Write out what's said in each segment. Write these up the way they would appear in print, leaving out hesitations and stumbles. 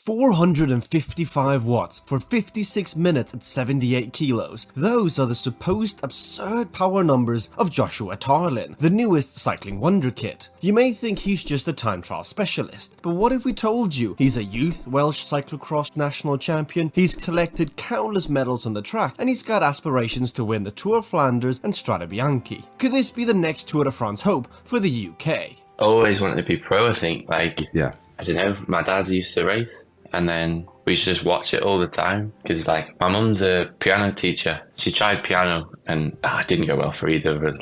455 watts for 56 minutes at 78 kilos. Those are the supposed absurd power numbers of Joshua Tarling, the newest cycling wonderkid. You may think he's just a time trial specialist, but what if we told you he's a youth Welsh cyclocross national champion, he's collected countless medals on the track, and he's got aspirations to win the Tour of Flanders and Strade Bianche? Could this be the next Tour de France hope for the UK? I always wanted to be pro, I think. Yeah. I don't know, my dad used to race, and then we used to just watch it all the time, because like my mum's a piano teacher. She tried piano and it didn't go well for either of us.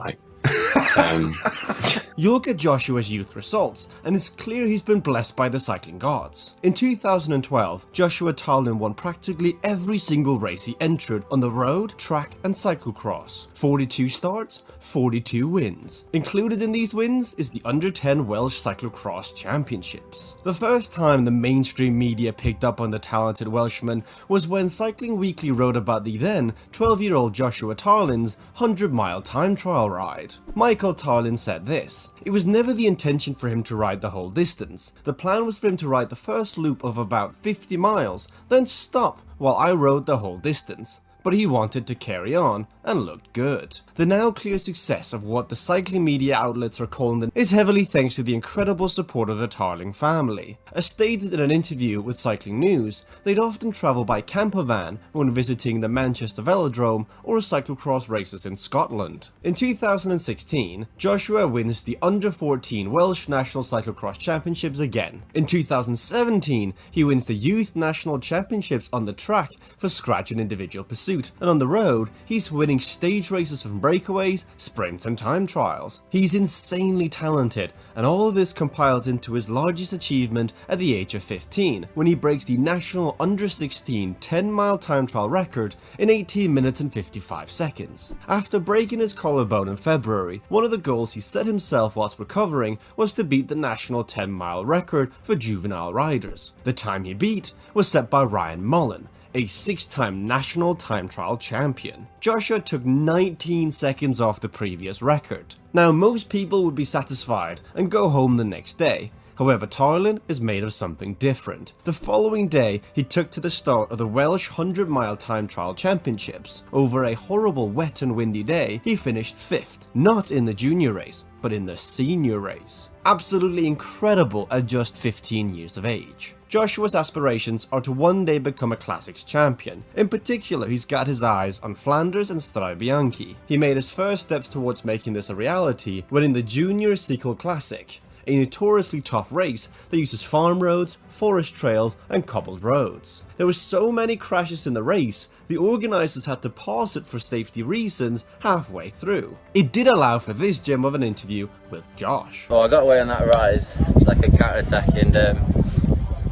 You look at Joshua's youth results, and it's clear he's been blessed by the cycling gods. In 2012, Joshua Tarling won practically every single race he entered on the road, track and cyclocross. 42 starts, 42 wins. Included in these wins is the Under-10 Welsh Cyclocross Championships. The first time the mainstream media picked up on the talented Welshman was when Cycling Weekly wrote about the then 12-year-old Joshua Tarling's 100-mile time trial ride. Michael Tarling said this: "It was never the intention for him to ride the whole distance. The plan was for him to ride the first loop of about 50 miles, then stop while I rode the whole distance. But he wanted to carry on and looked good." The now clear success of what the cycling media outlets are calling them is heavily thanks to the incredible support of the Tarling family. As stated in an interview with Cycling News, they'd often travel by camper van when visiting the Manchester Velodrome or cyclocross races in Scotland. In 2016, Joshua wins the Under-14 Welsh National Cyclocross Championships again. In 2017, he wins the Youth National Championships on the track for scratch and individual pursuit, and on the road, he's winning stage races from breakaways, sprints and time trials. He's insanely talented, and all of this compiles into his largest achievement at the age of 15, when he breaks the national Under-16 10-mile time trial record in 18 minutes and 55 seconds. After breaking his collarbone in February, one of the goals he set himself whilst recovering was to beat the national 10-mile record for juvenile riders. The time he beat was set by Ryan Mullen, a 6-time national time trial champion. Joshua took 19 seconds off the previous record. Now, most people would be satisfied and go home the next day. However, Tarling is made of something different. The following day, he took to the start of the Welsh 100-mile time trial championships. Over a horrible wet and windy day, he finished 5th, not in the junior race, but in the senior race. Absolutely incredible at just 15 years of age. Joshua's aspirations are to one day become a classics champion. In particular, he's got his eyes on Flanders and Strade Bianche. He made his first steps towards making this a reality winning the Junior Cycle Classic, a notoriously tough race that uses farm roads, forest trails and cobbled roads. There were so many crashes in the race, the organisers had to pause it for safety reasons halfway through. It did allow for this gem of an interview with Josh. Oh, I got away on that rise like a counter-attack, and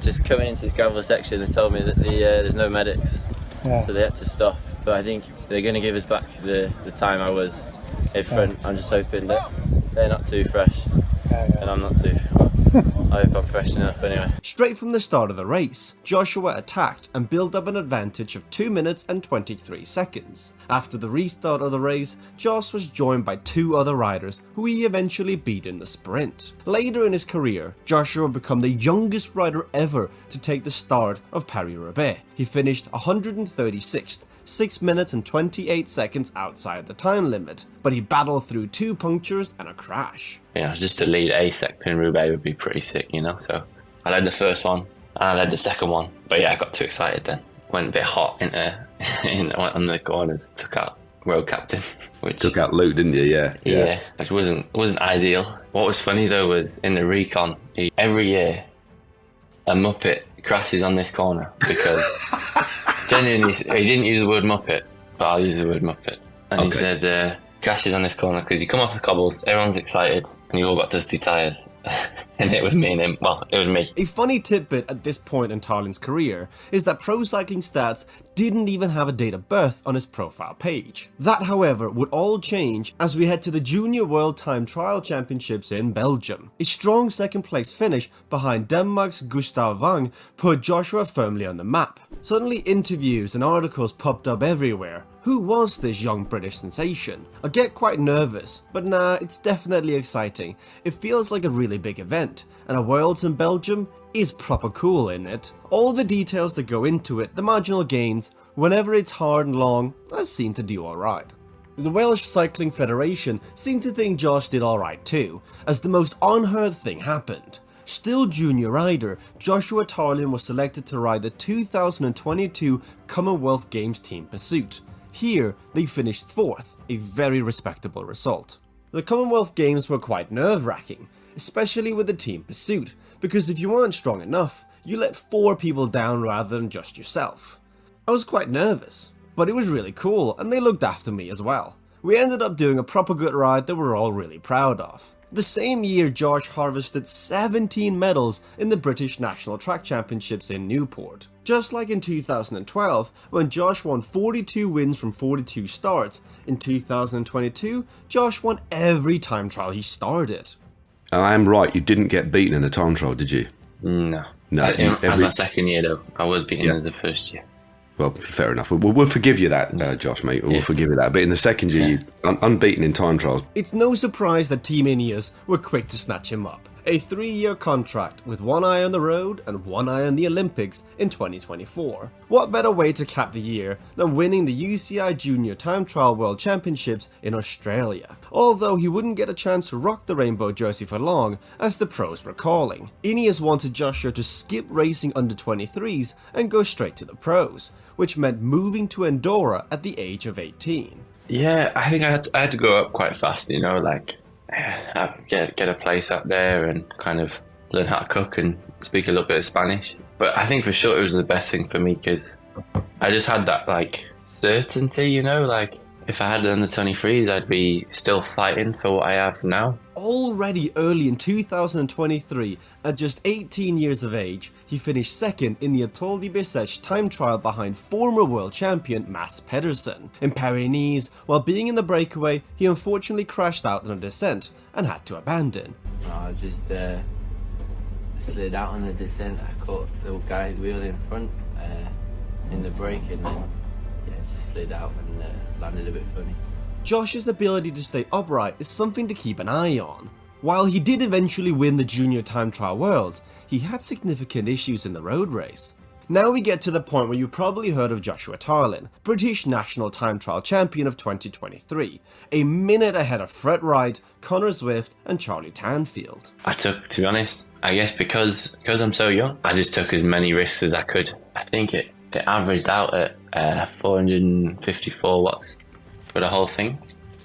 just coming into this gravel section they told me that there's no medics, so they had to stop. But I think they're going to give us back the time I was in front. I'm just hoping that they're not too fresh. And I'm not too. Well, I hope I'm fresh enough anyway. Straight from the start of the race, Joshua attacked and built up an advantage of 2 minutes and 23 seconds. After the restart of the race, Josh was joined by 2 other riders who he eventually beat in the sprint. Later in his career, Joshua would become the youngest rider ever to take the start of Paris-Roubaix. He finished 136th, 6 minutes and 28 seconds outside the time limit, but he battled through 2 punctures and a crash. Just to lead a sector in Roubaix would be pretty sick, so I led the first one and I led the second one, but I got too excited then. Went a bit hot on the corners, took out road captain. Which took out Luke, didn't you? Yeah, which wasn't ideal. What was funny though was in the recon, every year a Muppet crashes on this corner because genuinely he didn't use the word Muppet, but I'll use the word Muppet. And he said crashes on this corner because you come off the cobbles, everyone's excited, and you all got dusty tyres. And it was me and him. Well, it was me. A funny tidbit at this point in Tarling's career is that Pro Cycling Stats didn't even have a date of birth on his profile page. That, however, would all change as we head to the Junior World Time Trial Championships in Belgium. A strong second place finish behind Denmark's Gustav Wang put Joshua firmly on the map. Suddenly interviews and articles popped up everywhere. Who was this young British sensation? I get quite nervous, but nah, it's definitely exciting. It feels like a really big event, and a Worlds in Belgium is proper cool in it. All the details that go into it, the marginal gains, whenever it's hard and long, I seem to do alright. The Welsh Cycling Federation seemed to think Josh did alright too, as the most unheard thing happened. Still junior rider, Joshua Tarling was selected to ride the 2022 Commonwealth Games Team Pursuit. Here, they finished 4th, a very respectable result. The Commonwealth Games were quite nerve-wracking, especially with the Team Pursuit, because if you weren't strong enough, you let 4 people down rather than just yourself. I was quite nervous, but it was really cool and they looked after me as well. We ended up doing a proper good ride that we're all really proud of. The same year, Josh harvested 17 medals in the British National Track Championships in Newport. Just like in 2012, when Josh won 42 wins from 42 starts, in 2022, Josh won every time trial he started. I am right, you didn't get beaten in a time trial, did you? No. No. As my second year though, I was beaten as the first year. Well, fair enough. We'll forgive you that, Josh, mate. We'll forgive you that. But in the second year, you unbeaten in time trials. It's no surprise that Team Ineos were quick to snatch him up. A 3-year contract with one eye on the road and one eye on the Olympics in 2024. What better way to cap the year than winning the UCI Junior Time Trial World Championships in Australia? Although he wouldn't get a chance to rock the rainbow jersey for long, as the pros were calling. Ineos wanted Joshua to skip racing under 23s and go straight to the pros, which meant moving to Andorra at the age of 18. Yeah, I think I had to go up quite fast, you know, like get a place up there and kind of learn how to cook and speak a little bit of Spanish. But I think for sure it was the best thing for me because I just had that like certainty, you know, like if I had done the 23s, I'd be still fighting for what I have now. Already early in 2023, at just 18 years of age, he finished second in the Étoile de Bessèges time trial behind former world champion Mads Pedersen. In Paris-Nice, while being in the breakaway, he unfortunately crashed out in a descent and had to abandon. I just slid out on the descent. I caught the guy's wheel in front in the break and then just slid out and landed a bit funny. Josh's ability to stay upright is something to keep an eye on. While he did eventually win the Junior Time Trial World, he had significant issues in the road race. Now we get to the point where you've probably heard of Joshua Tarling, British National Time Trial Champion of 2023, a minute ahead of Fred Wright, Connor Swift and Charlie Tanfield. To be honest, I guess because I'm so young, I just took as many risks as I could. I think it averaged out at 454 watts for the whole thing.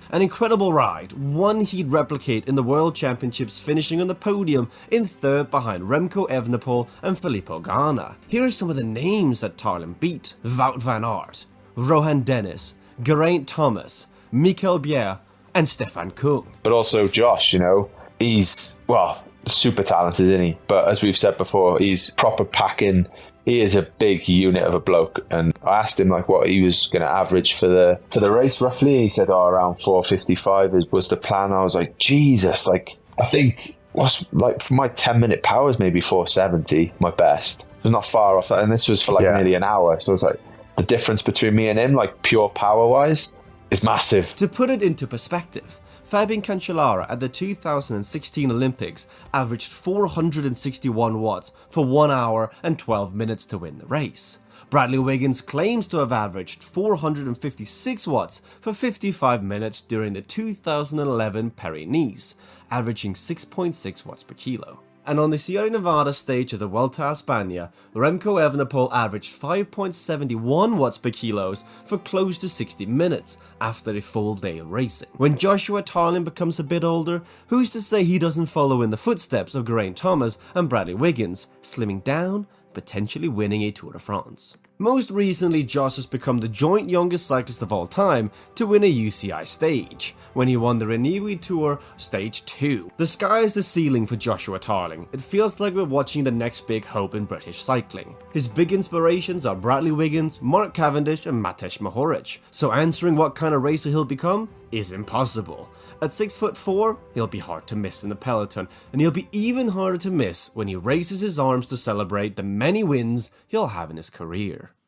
An incredible ride, one he'd replicate in the World Championships, finishing on the podium in 3rd behind Remco Evenepoel and Filippo Ganna. Here are some of the names that Tarling beat: Wout van Aert, Rohan Dennis, Geraint Thomas, Michael Bjerre and Stefan Kung. But also Josh, you know, he's, well, super talented, isn't he? But as we've said before, he's proper packing. He is a big unit of a bloke, and I asked him like what he was going to average for the race roughly. He said, around 455 was the plan. I was like, Jesus, like I think what's like for my 10-minute powers maybe 470, my best. It was not far off that, and this was for like nearly an hour. So it's like the difference between me and him, like pure power wise, is massive. To put it into perspective, Fabian Cancellara at the 2016 Olympics averaged 461 watts for 1 hour and 12 minutes to win the race. Bradley Wiggins claims to have averaged 456 watts for 55 minutes during the 2011 Paris-Nice, averaging 6.6 watts per kilo. And on the Sierra Nevada stage of the Vuelta a España, Remco Evenepoel averaged 5.71 watts per kilos for close to 60 minutes after a full day of racing. When Joshua Tarling becomes a bit older, who's to say he doesn't follow in the footsteps of Geraint Thomas and Bradley Wiggins, slimming down, potentially winning a Tour de France. Most recently, Josh has become the joint youngest cyclist of all time to win a UCI stage, when he won the Renewy Tour Stage 2. The sky is the ceiling for Joshua Tarling. It feels like we're watching the next big hope in British cycling. His big inspirations are Bradley Wiggins, Mark Cavendish and Matej Mohoric, so answering what kind of racer he'll become is impossible. At 6'4", he'll be hard to miss in the peloton, and he'll be even harder to miss when he raises his arms to celebrate the many wins he'll have in his career.